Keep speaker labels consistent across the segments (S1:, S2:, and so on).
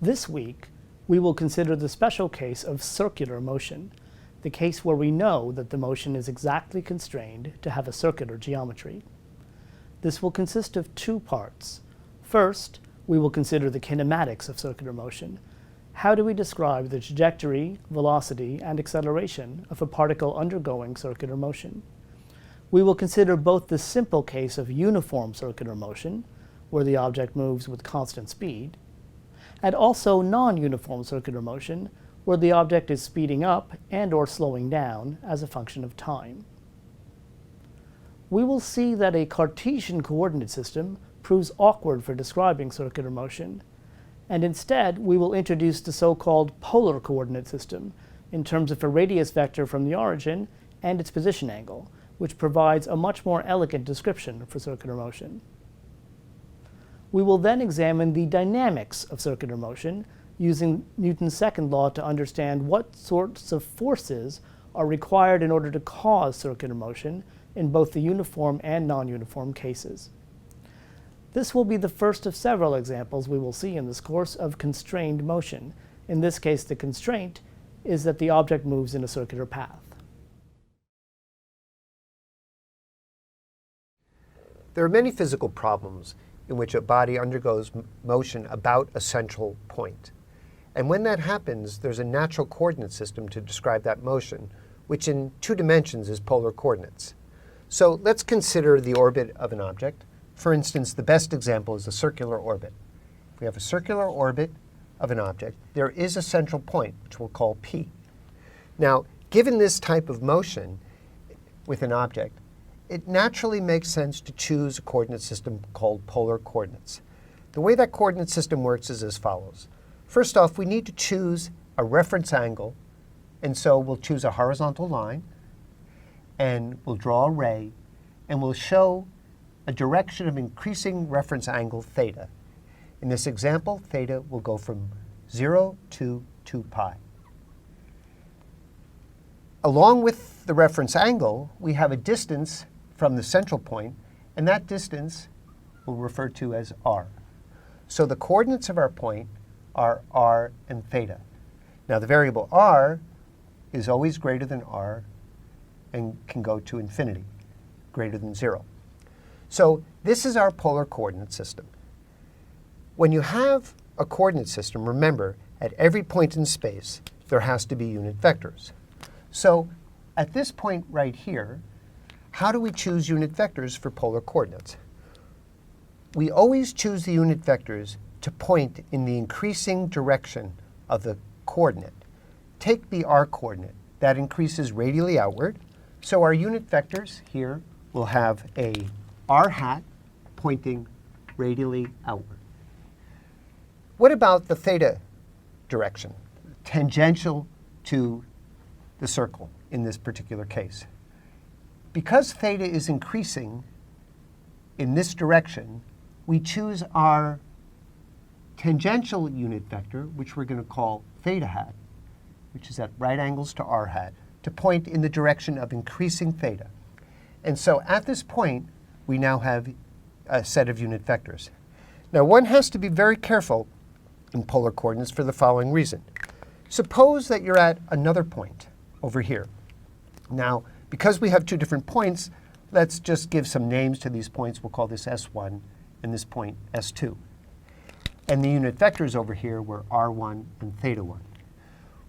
S1: This week, we will consider the special case of circular motion, the case where we know that the motion is exactly constrained to have a circular geometry. This will consist of two parts. First, we will consider the kinematics of circular motion. How do we describe the trajectory, velocity, and acceleration of a particle undergoing circular motion? We will consider both the simple case of uniform circular motion, where the object moves with constant speed, and also non-uniform circular motion, where the object is speeding up and/or slowing down as a function of time. We will see that a Cartesian coordinate system proves awkward for describing circular motion, and instead we will introduce the so-called polar coordinate system in terms of a radius vector from the origin and its position angle, which provides a much more elegant description for circular motion. We will then examine the dynamics of circular motion using Newton's second law to understand what sorts of forces are required in order to cause circular motion in both the uniform and non-uniform cases. This will be the first of several examples we will see in this course of constrained motion. In this case, the constraint is that the object moves in a circular path.
S2: There are many physical problems in which a body undergoes motion about a central point. And when that happens, there's a natural coordinate system to describe that motion, which in 2 dimensions is polar coordinates. So let's consider the orbit of an object. For instance, the best example is a circular orbit. If we have a circular orbit of an object, there is a central point, which we'll call P. Now, given this type of motion with an object, it naturally makes sense to choose a coordinate system called polar coordinates. The way that coordinate system works is as follows. First off, we need to choose a reference angle, and so we'll choose a horizontal line, and we'll draw a ray, and we'll show a direction of increasing reference angle theta. In this example, theta will go from 0 to 2 pi. Along with the reference angle, we have a distance from the central point, and that distance we'll refer to as r. So the coordinates of our point are r and theta. Now the variable r is always greater than r and can go to infinity, greater than 0. So this is our polar coordinate system. When you have a coordinate system, remember, at every point in space, there has to be unit vectors. So at this point right here, how do we choose unit vectors for polar coordinates? We always choose the unit vectors to point in the increasing direction of the coordinate. Take the r coordinate. That increases radially outward. So our unit vectors here will have a r hat pointing radially outward. What about the theta direction, tangential to the circle in this particular case? Because theta is increasing in this direction, we choose our tangential unit vector, which we're going to call theta hat, which is at right angles to r hat, to point in the direction of increasing theta. And so at this point, we now have a set of unit vectors. Now, one has to be very careful in polar coordinates for the following reason. Suppose that you're at another point over here. Now, because we have 2 different points, let's just give some names to these points. We'll call this S1 and this point S2. And the unit vectors over here were r1 and theta 1.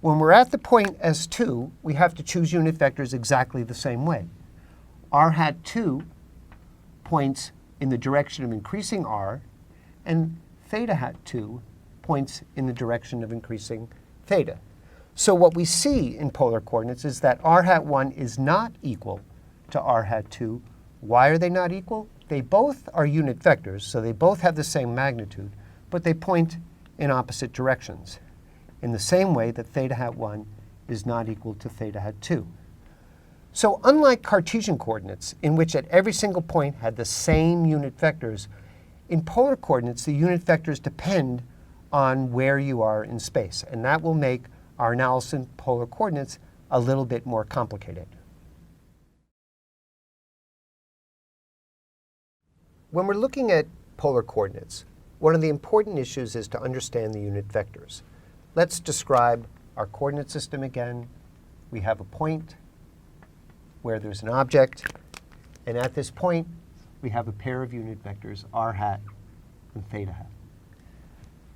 S2: When we're at the point S2, we have to choose unit vectors exactly the same way. R hat 2 points in the direction of increasing r, and theta hat 2 points in the direction of increasing theta. So what we see in polar coordinates is that r hat 1 is not equal to r hat 2. Why are they not equal? They both are unit vectors, so they both have the same magnitude, but they point in opposite directions, in the same way that theta hat 1 is not equal to theta hat 2. So unlike Cartesian coordinates, in which at every single point had the same unit vectors, in polar coordinates, the unit vectors depend on where you are in space, and that will make our analysis in polar coordinates a little bit more complicated. When we're looking at polar coordinates, one of the important issues is to understand the unit vectors. Let's describe our coordinate system again. We have a point where there's an object, and at this point, we have a pair of unit vectors, r hat and theta hat.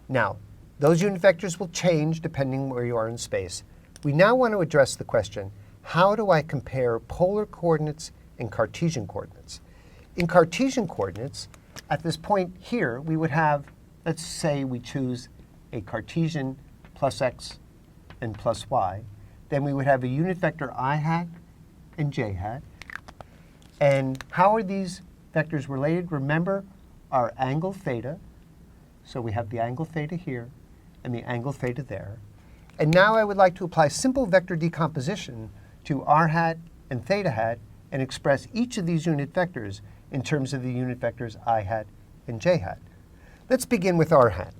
S2: Now, those unit vectors will change depending where you are in space. We now want to address the question, how do I compare polar coordinates and Cartesian coordinates? In Cartesian coordinates, at this point here, we would have, let's say we choose a Cartesian plus x and plus y. Then we would have a unit vector I hat and j hat. And how are these vectors related? Remember our angle theta. So we have the angle theta here and the angle theta there. And now I would like to apply simple vector decomposition to r hat and theta hat and express each of these unit vectors in terms of the unit vectors I hat and j hat. Let's begin with r hat.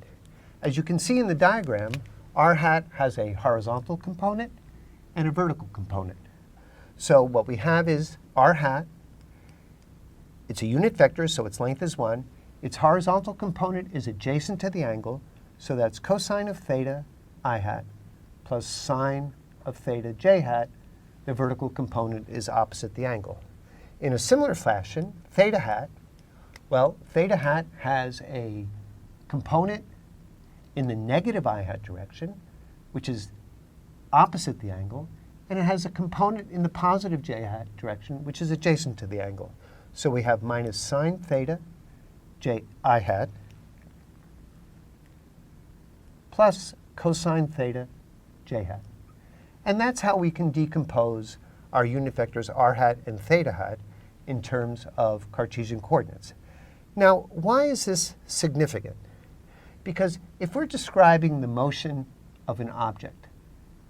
S2: As you can see in the diagram, r hat has a horizontal component and a vertical component. So what we have is r hat. It's a unit vector, so its length is 1. Its horizontal component is adjacent to the angle, so that's cosine of theta I hat plus sine of theta j hat. The vertical component is opposite the angle. In a similar fashion, theta hat, well, theta hat has a component in the negative I hat direction, which is opposite the angle, and it has a component in the positive j hat direction, which is adjacent to the angle. So we have minus sine theta j I hat plus cosine theta j hat. And that's how we can decompose our unit vectors r hat and theta hat in terms of Cartesian coordinates. Now, why is this significant? Because if we're describing the motion of an object,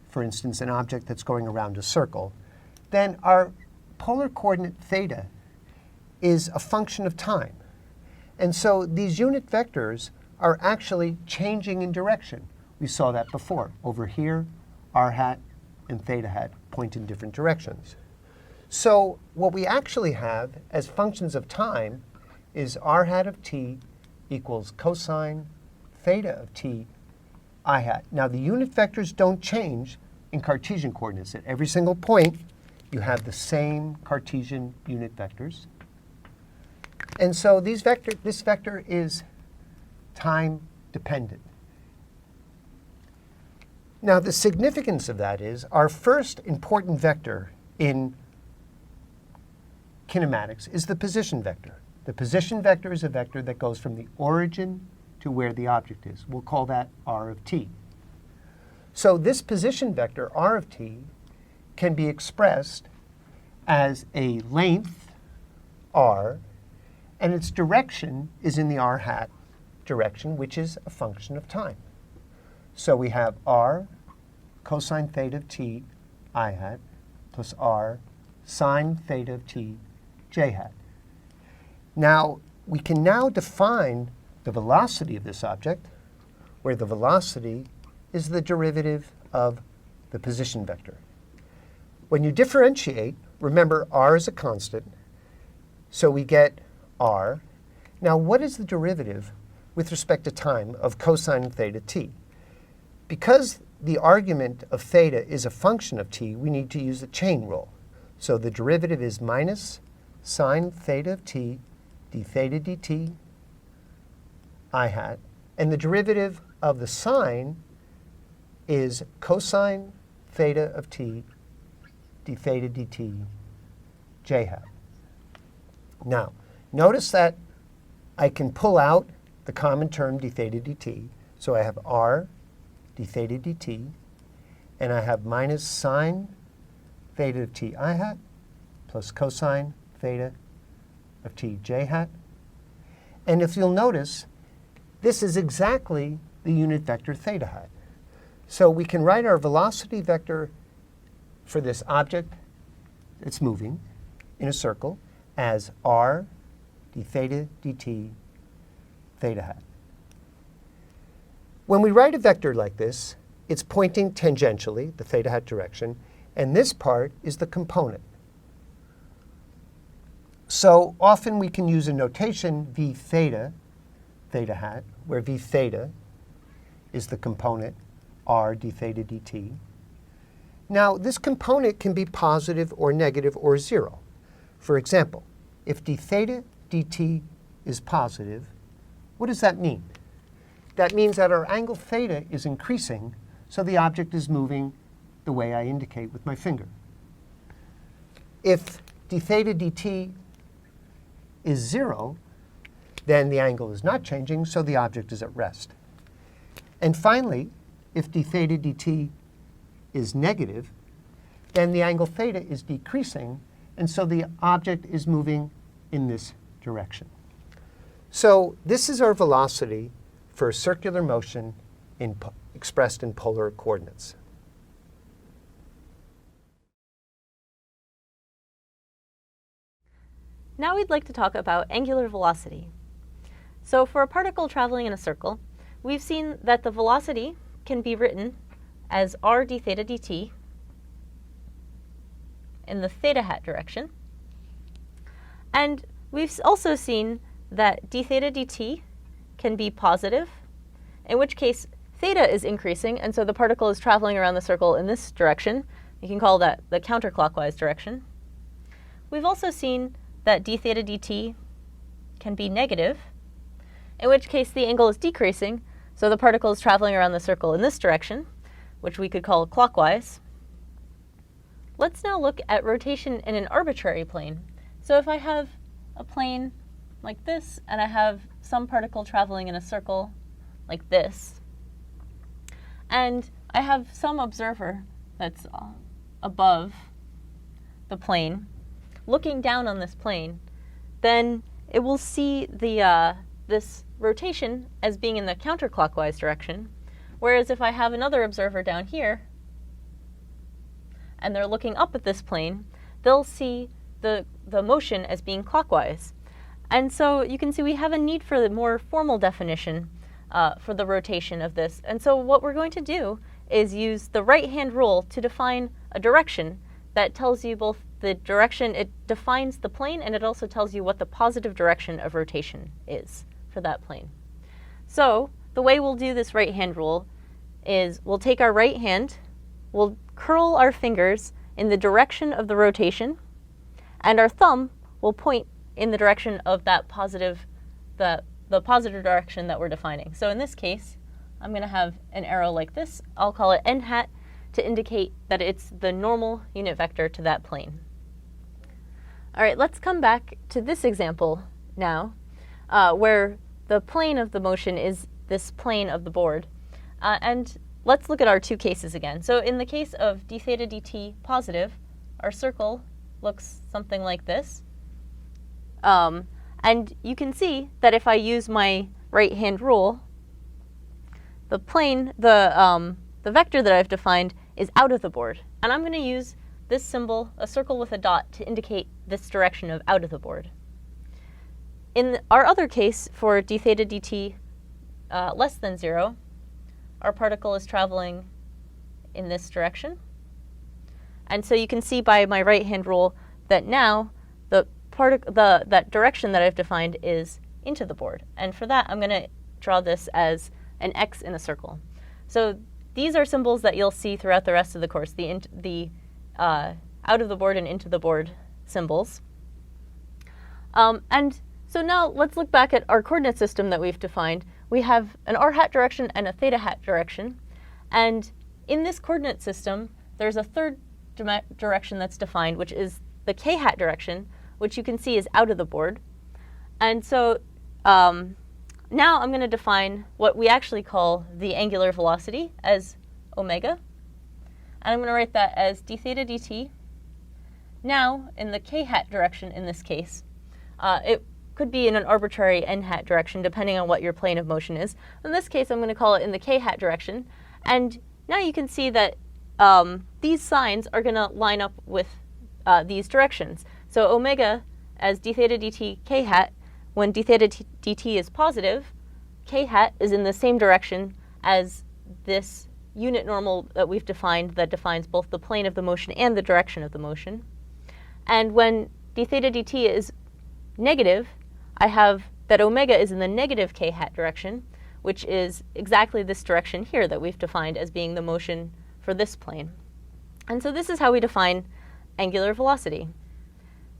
S2: for instance, an object that's going around a circle, then our polar coordinate theta is a function of time. And so these unit vectors are actually changing in direction. We saw that before. Over here, r hat and theta hat point in different directions. So what we actually have as functions of time is r hat of t equals cosine theta of t I hat. Now the unit vectors don't change in Cartesian coordinates. At every single point, you have the same Cartesian unit vectors. And so this vector is time dependent. Now the significance of that is our first important vector in kinematics is the position vector. The position vector is a vector that goes from the origin to where the object is. We'll call that r of t. So this position vector, r of t, can be expressed as a length, r, and its direction is in the r hat direction, which is a function of time. So we have r cosine theta of t I hat plus r sine theta of t j hat. Now, we can now define the velocity of this object, where the velocity is the derivative of the position vector. When you differentiate, remember r is a constant, so we get r. Now, what is the derivative with respect to time of cosine theta t? Because the argument of theta is a function of t, we need to use the chain rule. So the derivative is minus sine theta of t d theta dt I hat. And the derivative of the sine is cosine theta of t d theta dt j hat. Now, notice that I can pull out the common term d theta dt. So I have r d theta dt, and I have minus sine theta of t I hat plus cosine theta of t j hat. And if you'll notice, this is exactly the unit vector theta hat. So we can write our velocity vector for this object that's moving in a circle as r d theta dt theta hat. When we write a vector like this, it's pointing tangentially, the theta hat direction, and this part is the component. So often we can use a notation v theta theta hat, where v theta is the component r d theta dt. Now, this component can be positive or negative or 0. For example, if d theta dt is positive, what does that mean? That means that our angle theta is increasing, so the object is moving the way I indicate with my finger. If d theta dt is 0, then the angle is not changing, so the object is at rest. And finally, if d theta dt is negative, then the angle theta is decreasing, and so the object is moving in this direction. So this is our velocity for a circular motion expressed in polar coordinates.
S3: Now we'd like to talk about angular velocity. So for a particle traveling in a circle, we've seen that the velocity can be written as r d theta dt in the theta hat direction. And we've also seen that d theta dt can be positive, in which case theta is increasing, and so the particle is traveling around the circle in this direction. You can call that the counterclockwise direction. We've also seen that d theta dt can be negative, in which case the angle is decreasing, so the particle is traveling around the circle in this direction, which we could call clockwise. Let's now look at rotation in an arbitrary plane. So if I have a plane like this, and I have some particle traveling in a circle like this, and I have some observer that's above the plane, looking down on this plane, then it will see this rotation as being in the counterclockwise direction, whereas if I have another observer down here, and they're looking up at this plane, they'll see the motion as being clockwise. And so you can see we have a need for the more formal definition for the rotation of this. And so what we're going to do is use the right-hand rule to define a direction that tells you both the direction, it defines the plane, and it also tells you what the positive direction of rotation is for that plane. So the way we'll do this right-hand rule is we'll take our right hand, we'll curl our fingers in the direction of the rotation, and our thumb will point in the direction of that positive, the positive direction that we're defining. So in this case, I'm going to have an arrow like this. I'll call it n hat to indicate that it's the normal unit vector to that plane. All right, let's come back to this example now, where the plane of the motion is this plane of the board. And let's look at our two cases again. So in the case of d theta dt positive, our circle looks something like this. And you can see that if I use my right-hand rule, the plane, the vector that I've defined is out of the board. And I'm going to use this symbol, a circle with a dot, to indicate this direction of out of the board. In our other case, for d theta dt less than 0, our particle is traveling in this direction. And so you can see by my right-hand rule that now that direction that I've defined is into the board. And for that, I'm going to draw this as an X in a circle. So these are symbols that you'll see throughout the rest of the course, the out of the board and into the board symbols. And so now let's look back at our coordinate system that we've defined. We have an r hat direction and a theta hat direction. And in this coordinate system, there's a third direction that's defined, which is the k hat direction, which you can see is out of the board. And so now I'm going to define what we actually call the angular velocity as omega. And I'm going to write that as d theta dt. Now, in the k hat direction in this case, it could be in an arbitrary n hat direction, depending on what your plane of motion is. In this case, I'm going to call it in the k hat direction. And now you can see that these signs are going to line up with these directions. So omega as d theta dt k hat, when d theta dt is positive, k hat is in the same direction as this unit normal that we've defined that defines both the plane of the motion and the direction of the motion. And when d theta dt is negative, I have that omega is in the negative k hat direction, which is exactly this direction here that we've defined as being the motion for this plane. And so this is how we define angular velocity.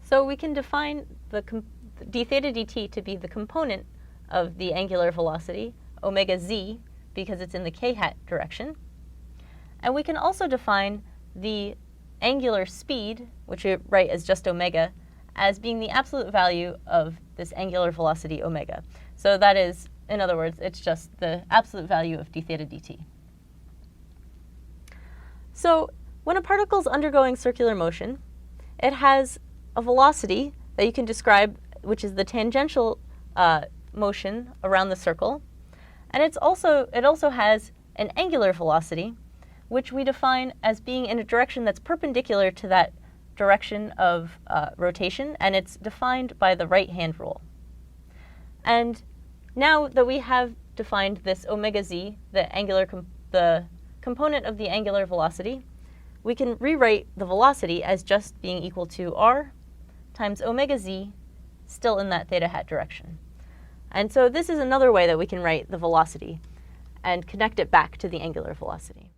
S3: So we can define the d theta dt to be the component of the angular velocity, omega z, because it's in the k hat direction. And we can also define the angular speed, which we write as just omega, as being the absolute value of this angular velocity omega. So that is, in other words, it's just the absolute value of d theta dt. So when a particle is undergoing circular motion, it has a velocity that you can describe, which is the tangential motion around the circle. And it also has an angular velocity, which we define as being in a direction that's perpendicular to that direction of rotation, and it's defined by the right-hand rule. And now that we have defined this omega z, the component of the angular velocity, we can rewrite the velocity as just being equal to r times omega z, still in that theta hat direction. And so this is another way that we can write the velocity and connect it back to the angular velocity.